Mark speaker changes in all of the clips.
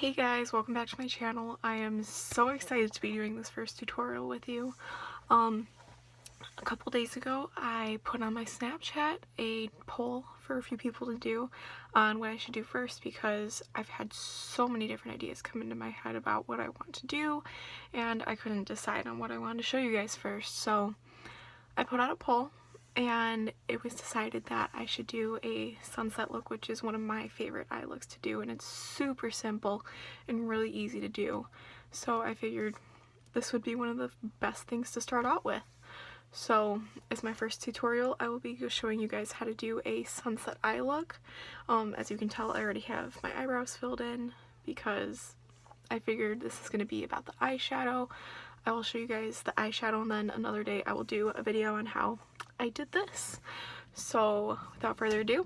Speaker 1: Hey guys, welcome back to my channel. I am so excited to be doing this first tutorial with you. A couple days ago I put on my Snapchat a poll for a few people to do on what I should do first because I've had so many different ideas come into my head about what I want to do and I couldn't decide on what I wanted to show you guys first. So I put out a poll and it was decided that I should do a sunset look, which is one of my favorite eye looks to do, and it's super simple and really easy to do. So I figured this would be one of the best things to start out with. So as my first tutorial, I will be showing you guys how to do a sunset eye look. As you can tell, I already have my eyebrows filled in because I figured this is going to be about the eyeshadow. I will show you guys the eyeshadow and then another day I will do a video on how I did this. So without further ado,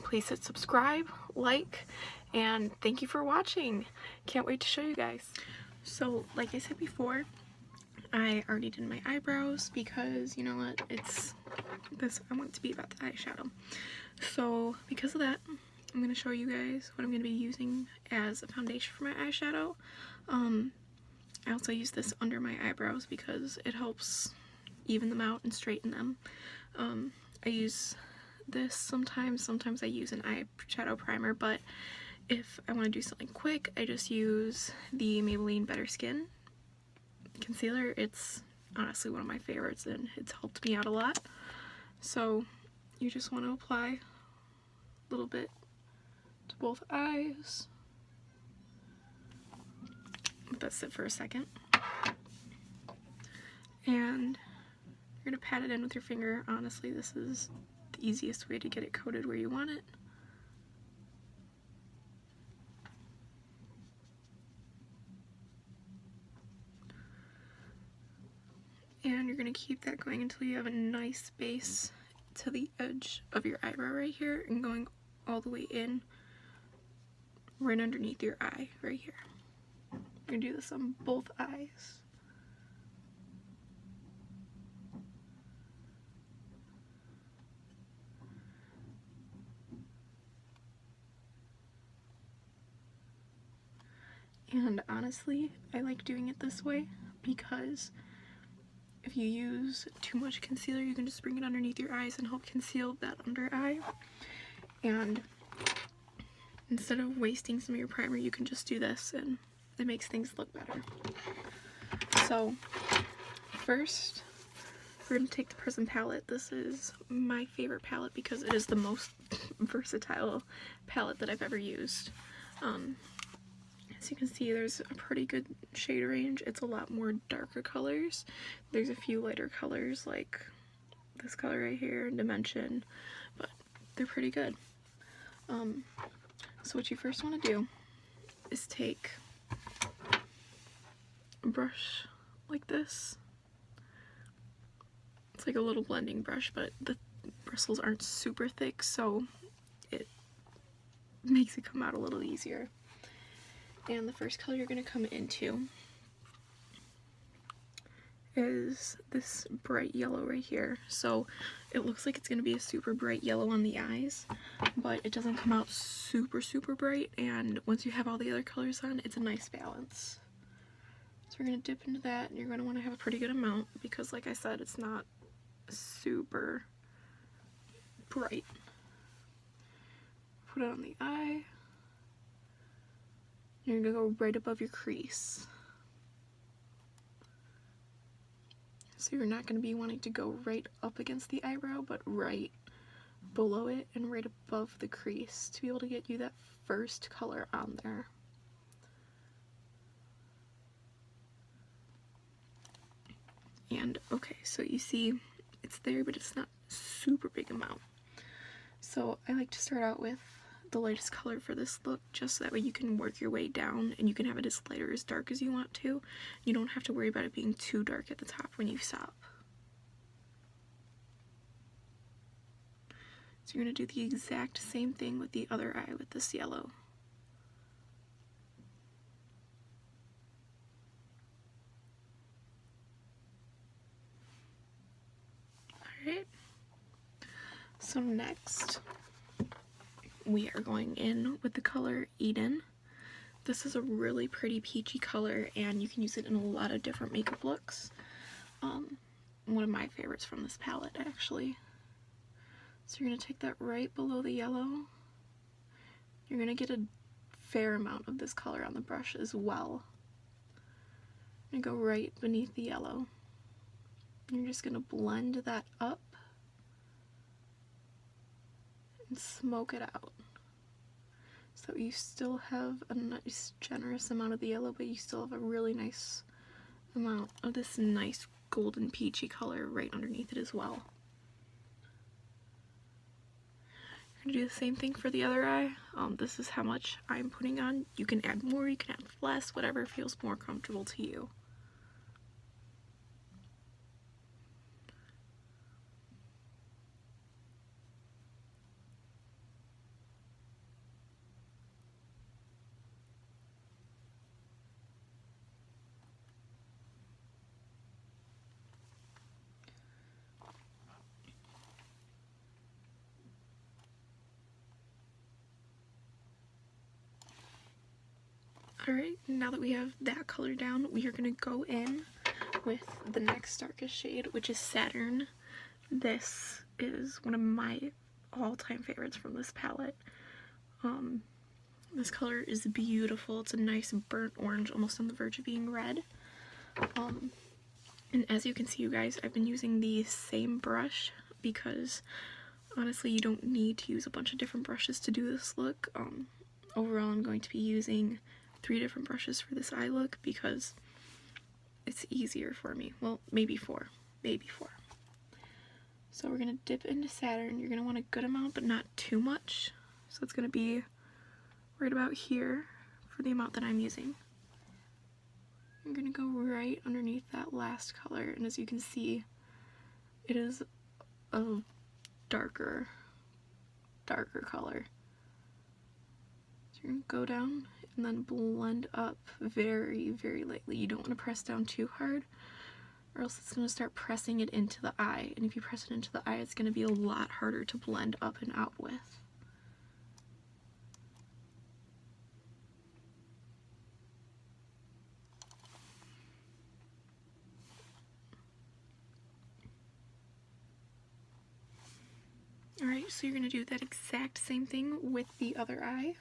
Speaker 1: please hit subscribe, like, and thank you for watching. Can't wait to show you guys. So like I said before, I already did my eyebrows because you know what, it's this, I want it to be about the eyeshadow. So because of that, I'm going to show you guys what I'm going to be using as a foundation for my eyeshadow. I also use this under my eyebrows because it helps even them out and straighten them. I use this sometimes I use an eyeshadow primer, but if I want to do something quick, I just use the Maybelline Better Skin concealer. It's honestly one of my favorites and it's helped me out a lot. So you just want to apply a little bit to both eyes. Let that sit for a second. And you're going to pat it in with your finger. Honestly, this is the easiest way to get it coated where you want it. And you're going to keep that going until you have a nice base to the edge of your eyebrow right here and going all the way in right underneath your eye right here. You're going to do this on both eyes. And honestly, I like doing it this way because if you use too much concealer, you can just bring it underneath your eyes and help conceal that under eye. And instead of wasting some of your primer, you can just do this and it makes things look better. So first, we're going to take the Prism palette. This is my favorite palette because it is the most versatile palette that I've ever used. As you can see, there's a pretty good shade range. It's a lot more darker colors. There's a few lighter colors like this color right here, Dimension, but they're pretty good. So what you first want to do is take a brush like this. It's like a little blending brush, but the bristles aren't super thick, so it makes it come out a little easier. And the first color you're going to come into is this bright yellow right here. So it looks like it's going to be a super bright yellow on the eyes, but it doesn't come out super bright, and once you have all the other colors on, it's a nice balance. So we're going to dip into that, and you're going to want to have a pretty good amount because like I said, it's not super bright. Put it on the eye. You're going to go right above your crease. So you're not going to be wanting to go right up against the eyebrow, but right below it and right above the crease to be able to get you that first color on there. And okay, so you see it's there, but it's not super big amount. So I like to start out with the lightest color for this look, just so that way you can work your way down and you can have it as light or as dark as you want to. You don't have to worry about it being too dark at the top when you stop. So you're going to do the exact same thing with the other eye with this yellow. Alright, so next we are going in with the color Eden. This is a really pretty peachy color, and you can use it in a lot of different makeup looks. One of my favorites from this palette, actually. So you're going to take that right below the yellow. You're going to get a fair amount of this color on the brush as well. And go right beneath the yellow. You're just going to blend that up and smoke it out. So you still have a nice generous amount of the yellow, but you still have a really nice amount of this nice golden peachy color right underneath it as well. You're going to do the same thing for the other eye. This is how much I'm putting on. You can add more, you can add less, whatever feels more comfortable to you. Alright, now that we have that color down, we are going to go in with the next darkest shade, which is Saturn. This is one of my all-time favorites from this palette. This color is beautiful. It's a nice burnt orange, almost on the verge of being red. And as you can see, you guys, I've been using the same brush because honestly you don't need to use a bunch of different brushes to do this look. Overall I'm going to be using 3 different brushes for this eye look because it's easier for me. Well, maybe 4. Maybe 4. So we're going to dip into Saturn. You're going to want a good amount, but not too much. So it's going to be right about here for the amount that I'm using. I'm going to go right underneath that last color, and as you can see, it is a darker color. So you're going to go down and then blend up very, very lightly. You don't want to press down too hard, or else it's going to start pressing it into the eye, and if you press it into the eye, it's going to be a lot harder to blend up and out with. Alright, so you're going to do that exact same thing with the other eye.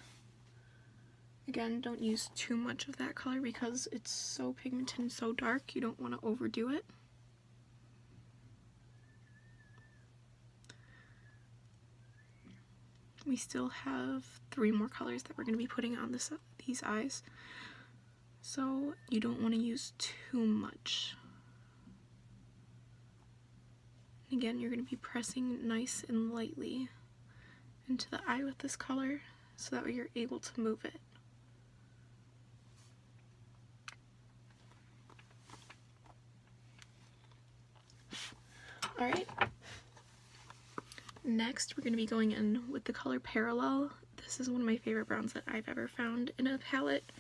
Speaker 1: Again, don't use too much of that color because it's so pigmented and so dark, you don't want to overdo it. We still have 3 more colors that we're going to be putting on these eyes, so you don't want to use too much. Again, you're going to be pressing nice and lightly into the eye with this color so that way you're able to move it. Alright, next we're going to be going in with the color Parallel. This is one of my favorite browns that I've ever found in a palette.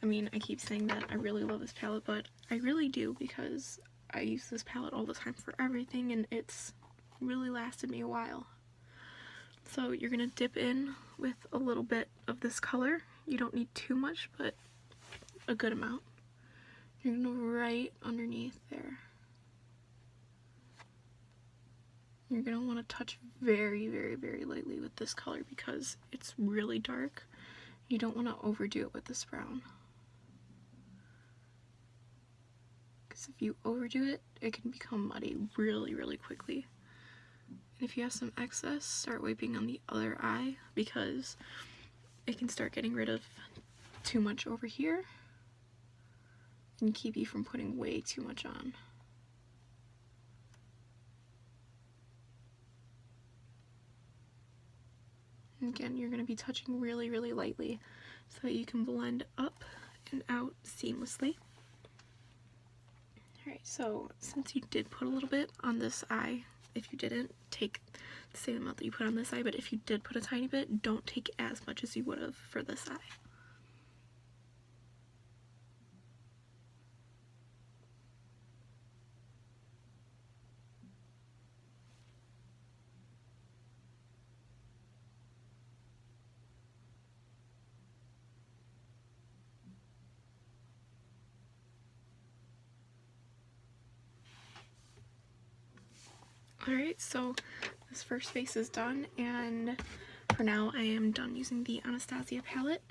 Speaker 1: I mean, I keep saying that I really love this palette, but I really do because I use this palette all the time for everything and it's really lasted me a while. So you're going to dip in with a little bit of this color. You don't need too much, but a good amount. You're going to go right underneath there. You're going to want to touch very, very, very lightly with this color because it's really dark. You don't want to overdo it with this brown. Because if you overdo it, it can become muddy really, really quickly. And if you have some excess, start wiping on the other eye because it can start getting rid of too much over here and keep you from putting way too much on. Again, you're going to be touching really, really lightly so that you can blend up and out seamlessly. Alright, so since you did put a little bit on this eye, if you didn't, take the same amount that you put on this eye, but if you did put a tiny bit, don't take as much as you would have for this eye. Alright, so this first face is done, and for now I am done using the Anastasia palette.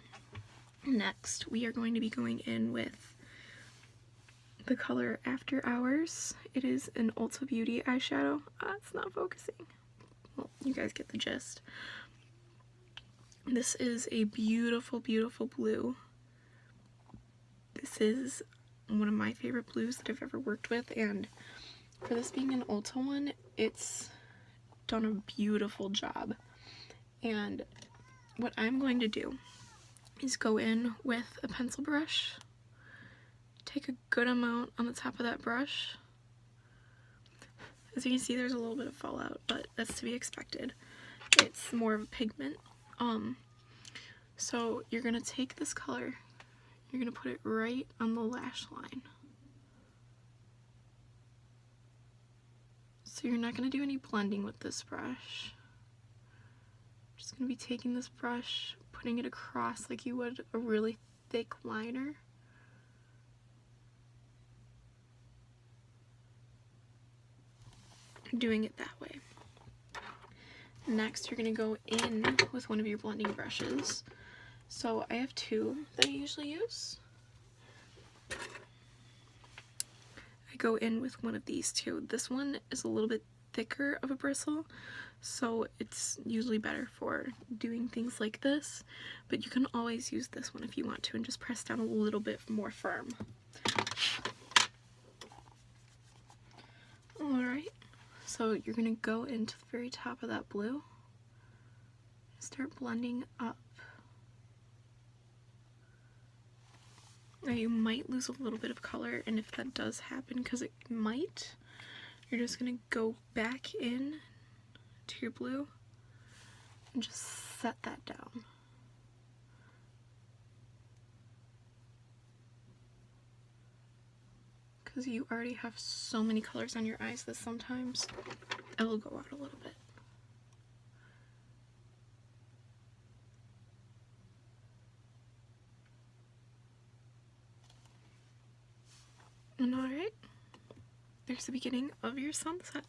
Speaker 1: Next, we are going to be going in with the color After Hours. It is an Ulta Beauty eyeshadow. It's not focusing. Well, you guys get the gist. This is a beautiful, beautiful blue. This is one of my favorite blues that I've ever worked with, and for this being an Ulta one, it's done a beautiful job. And what I'm going to do is go in with a pencil brush, take a good amount on the top of that brush. As you can see, there's a little bit of fallout, but that's to be expected. It's more of a pigment. So you're gonna take this color, you're gonna put it right on the lash line. So you're not going to do any blending with this brush. I'm just going to be taking this brush, putting it across like you would a really thick liner. Doing it that way. Next, you're going to go in with one of your blending brushes. So I have two that I usually use. Go in with one of these two. This one is a little bit thicker of a bristle, so it's usually better for doing things like this, but you can always use this one if you want to and just press down a little bit more firm. Alright, so you're going to go into the very top of that blue, start blending up. Now you might lose a little bit of color, and if that does happen, because it might, you're just going to go back in to your blue and just set that down. Because you already have so many colors on your eyes that sometimes it'll go out a little bit. And alright, there's the beginning of your sunset.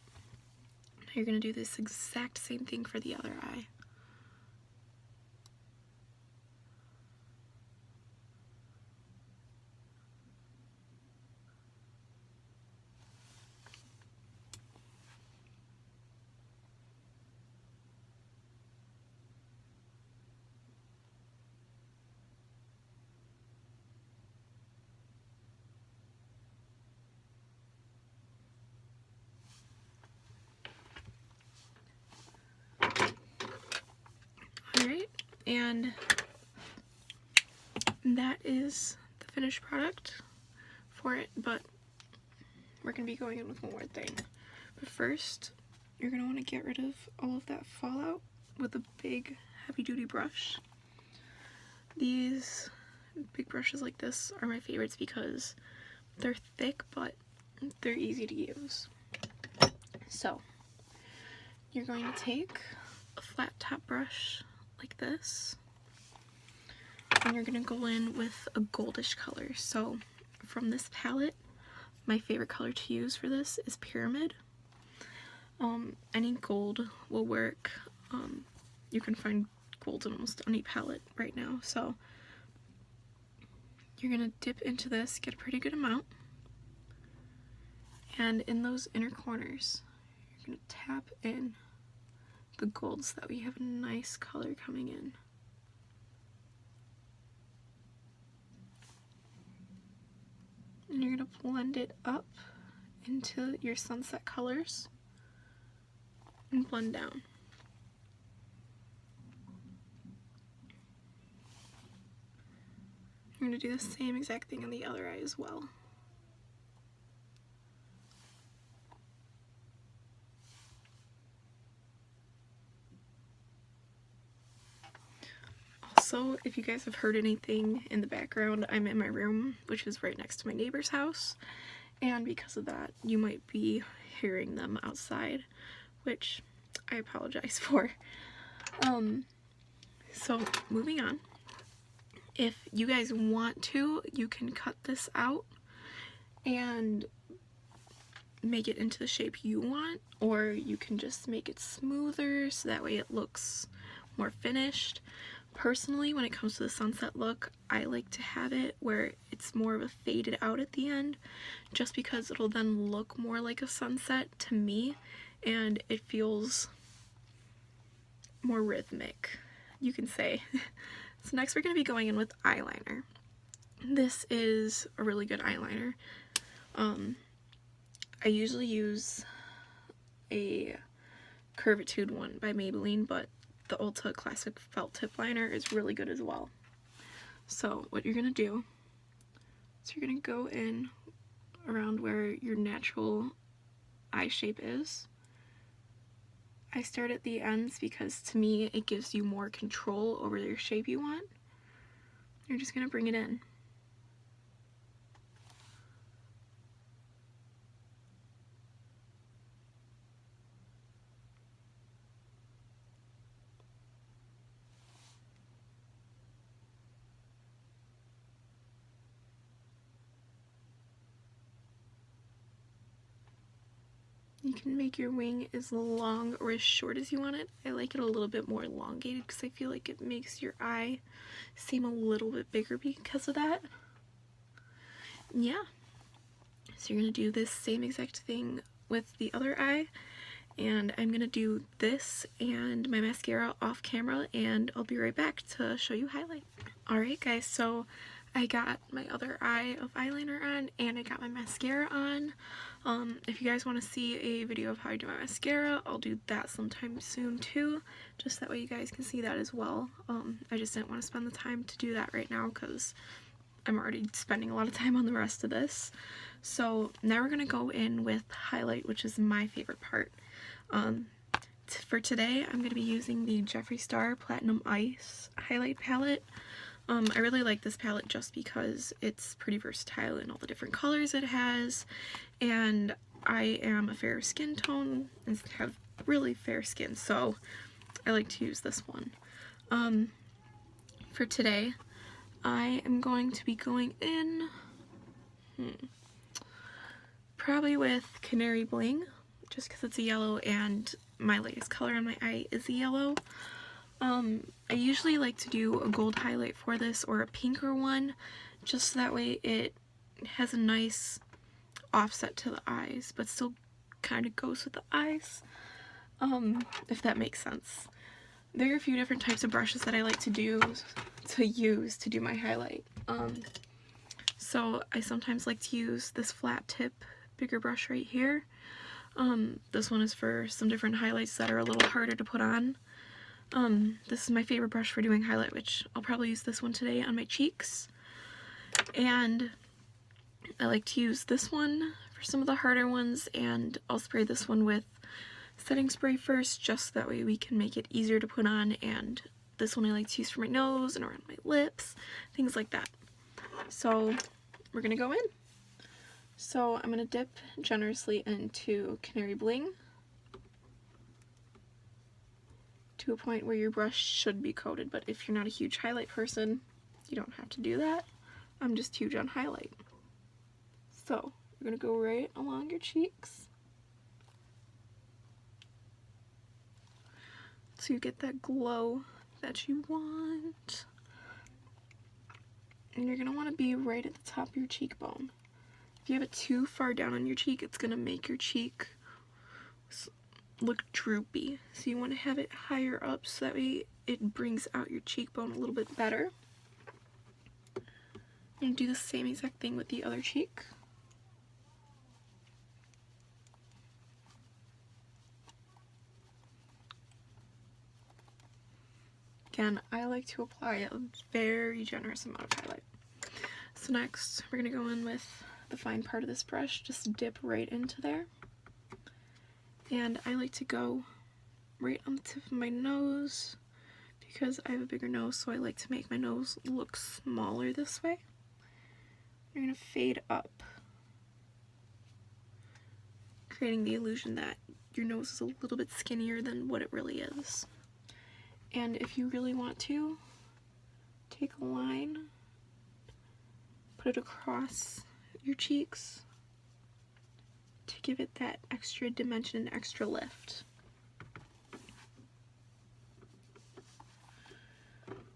Speaker 1: Now you're going to do this exact same thing for the other eye. And that is the finished product for it, but we're going to be going in with one more thing. But first, you're going to want to get rid of all of that fallout with a big heavy duty brush. These big brushes like this are my favorites because they're thick, but they're easy to use. So, you're going to take a flat top brush like this, and you're going to go in with a goldish color. So from this palette, my favorite color to use for this is Pyramid. Any gold will work. You can find gold in almost any palette right now. So you're going to dip into this, get a pretty good amount, and in those inner corners, you're going to tap in the gold so that we have a nice color coming in. And you're going to blend it up into your sunset colors and blend down. I'm going to do the same exact thing on the other eye as well. Also, if you guys have heard anything in the background, I'm in my room, which is right next to my neighbor's house, and because of that, you might be hearing them outside, which I apologize for. So moving on. If you guys want to, you can cut this out and make it into the shape you want, or you can just make it smoother so that way it looks more finished. Personally, when it comes to the sunset look, I like to have it where it's more of a faded out at the end, just because it'll then look more like a sunset to me, and it feels more rhythmic, you can say. So next we're going to be going in with eyeliner. This is a really good eyeliner. I usually use a Curvitude one by Maybelline, but the Ulta Classic Felt Tip Liner is really good as well. So what you're going to do is you're going to go in around where your natural eye shape is. I start at the ends because to me it gives you more control over your shape you want. You're just going to bring it in. You can make your wing as long or as short as you want it. I like it a little bit more elongated because I feel like it makes your eye seem a little bit bigger because of that. Yeah. So you're going to do this same exact thing with the other eye. And I'm going to do this and my mascara off camera, and I'll be right back to show you highlight. Alright guys, so I got my other eye of eyeliner on and I got my mascara on. If you guys want to see a video of how I do my mascara, I'll do that sometime soon too, just that way you guys can see that as well. I just didn't want to spend the time to do that right now because I'm already spending a lot of time on the rest of this. So now we're going to go in with highlight, which is my favorite part. For today, I'm going to be using the Jeffree Star Platinum Ice highlight palette. I really like this palette just because it's pretty versatile in all the different colors it has, and I am a fair skin tone and have really fair skin, so I like to use this one. For today, I am going to be going in probably with Canary Bling, just because it's a yellow and my latest color on my eye is a yellow. I usually like to do a gold highlight for this, or a pinker one, just so that way it has a nice offset to the eyes, but still kind of goes with the eyes, if that makes sense. There are a few different types of brushes that I like to use to do my highlight. So I sometimes like to use this flat tip bigger brush right here. This one is for some different highlights that are a little harder to put on. This is my favorite brush for doing highlight, which I'll probably use this one today on my cheeks. And I like to use this one for some of the harder ones, and I'll spray this one with setting spray first, just that way we can make it easier to put on. And this one I like to use for my nose and around my lips, things like that. So we're gonna go in. So I'm gonna dip generously into Canary Bling to a point where your brush should be coated, but if you're not a huge highlight person, you don't have to do that. I'm just huge on highlight. So we're gonna go right along your cheeks so you get that glow that you want. And you're gonna want to be right at the top of your cheekbone. If you have it too far down on your cheek, it's gonna make your cheek look droopy. So you want to have it higher up so that way it brings out your cheekbone a little bit better. And do the same exact thing with the other cheek. Again, I like to apply a very generous amount of highlight. So next, we're going to go in with the fine part of this brush, just dip right into there. And I like to go right on the tip of my nose because I have a bigger nose, so I like to make my nose look smaller this way. You're going to fade up, creating the illusion that your nose is a little bit skinnier than what it really is. And if you really want to, take a line, put it across your cheeks to give it that extra dimension and extra lift.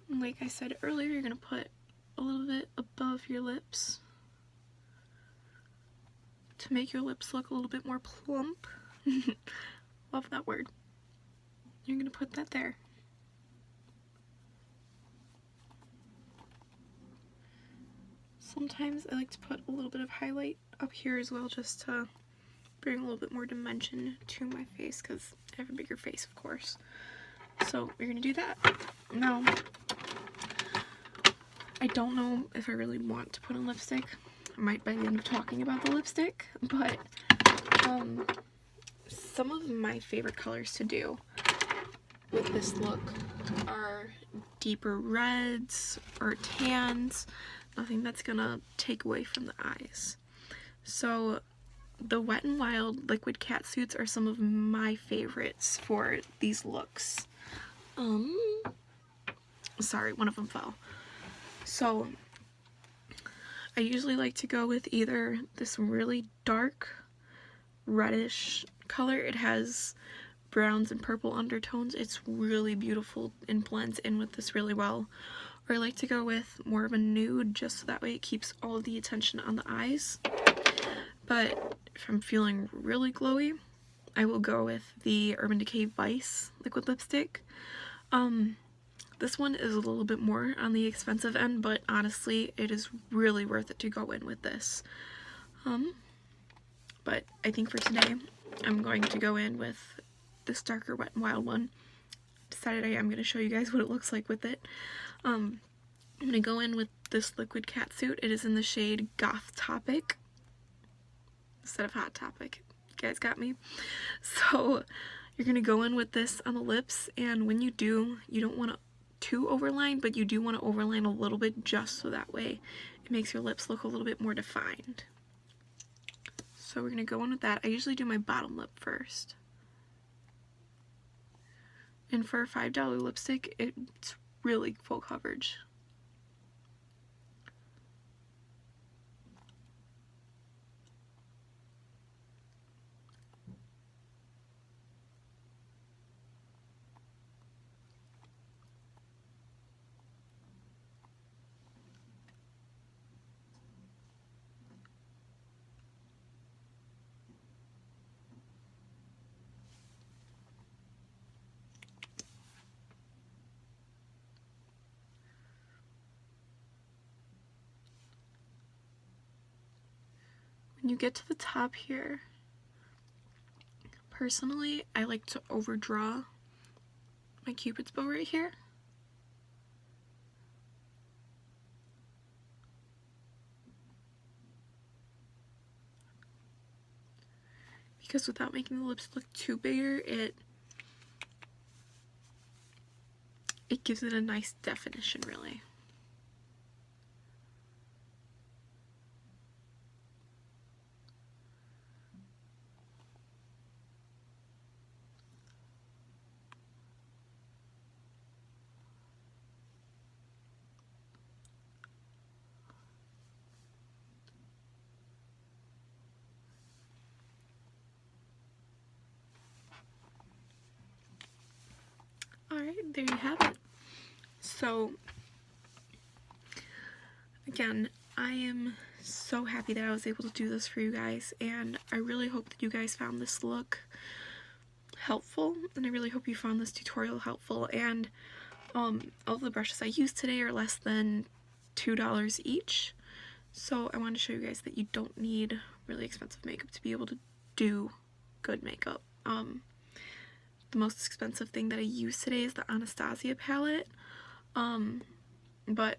Speaker 1: And like I said earlier, you're going to put a little bit above your lips to make your lips look a little bit more plump. Love that word. You're going to put that there. Sometimes I like to put a little bit of highlight up here as well, just to bring a little bit more dimension to my face, because I have a bigger face, of course. So we're going to do that. Now, I don't know if I really want to put on lipstick. I might by the end of talking about the lipstick, but some of my favorite colors to do with this look are deeper reds or tans. Nothing that's gonna take away from the eyes. So the Wet n Wild liquid catsuits are some of my favorites for these looks. Sorry, one of them fell. So I usually like to go with either this really dark reddish color. It has browns and purple undertones. It's really beautiful and blends in with this really well. Or I like to go with more of a nude, just so that way it keeps all of the attention on the eyes. But if I'm feeling really glowy, I will go with the Urban Decay Vice liquid lipstick. This one is a little bit more on the expensive end, but honestly, it is really worth it to go in with this. But I think for today, I'm going to go in with this darker Wet n Wild one. Decided I am going to show you guys what it looks like with it. I'm going to go in with this liquid catsuit. It is in the shade Goth Topic instead of Hot Topic. You guys got me? So you're going to go in with this on the lips, and when you do, you don't want to overline, but you do want to overline a little bit, just so that way it makes your lips look a little bit more defined. So we're going to go in with that. I usually do my bottom lip first. And for a $5 lipstick, it's really full coverage. When you get to the top here, personally, I like to overdraw my Cupid's bow right here. Because without making the lips look too bigger, it gives it a nice definition, really. Alright, there you have it. So, again, I am so happy that I was able to do this for you guys, and I really hope that you guys found this look helpful, and I really hope you found this tutorial helpful. And all of the brushes I used today are less than $2 each, so I wanted to show you guys that you don't need really expensive makeup to be able to do good makeup. The most expensive thing that I used today is the Anastasia palette, but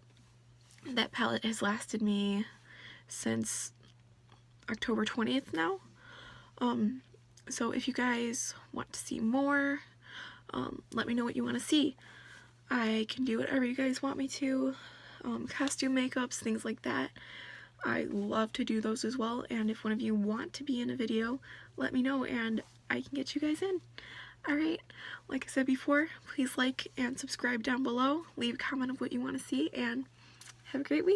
Speaker 1: that palette has lasted me since October 20th now. So if you guys want to see more, let me know what you want to see. I can do whatever you guys want me to, costume makeups, things like that. I love to do those as well, and if one of you want to be in a video, let me know and I can get you guys in. Alright, like I said before, please like and subscribe down below, leave a comment of what you want to see, and have a great week.